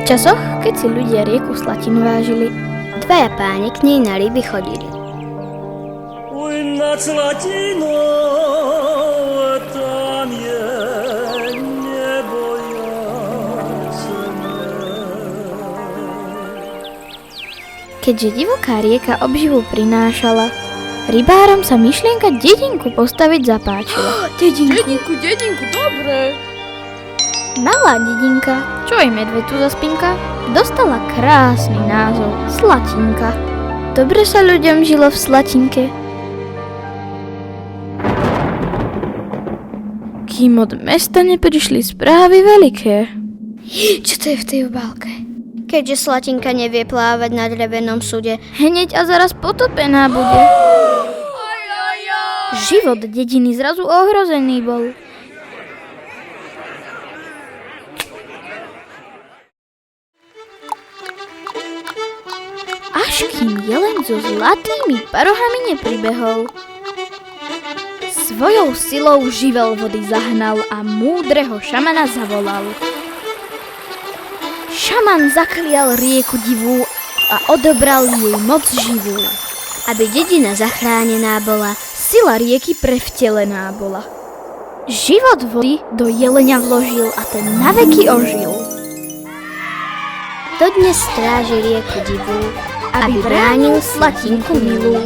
časoch, keď si ľudia rieku Slatinu vážili, dvaja páni k nej na ryby chodili. Uj, nad Slatinou, tam je nebo jasné. Keďže divoká rieka obživu prinášala, rybárom sa myšlienka dedinku postaviť zapáčila. Dedinku, dobre. Malá dedinka, čo aj medveď tu zaspinka, dostala krásny názov Slatinka. Dobre sa ľuďom žilo v Slatinke. Kým od mesta neprišli správy veľké. Čo to je v tej obálke? Keďže Slatinka nevie plávať na drevenom súde, Hneď a zaraz potopená bude. Život dediny zrazu ohrozený bol. Až kým jeleň so zlatými parohami nepribehol. Svojou silou živel vody zahnal a múdreho šamana zavolal. Šaman zaklial rieku divú a odobral jej moc živú. aby dedina zachránená bola, Sila rieky prevtelená bola. Život vody do jelenia vložil a ten naveky ožil. dodnes stráži rieku divú, aby bránil Slatinku milú.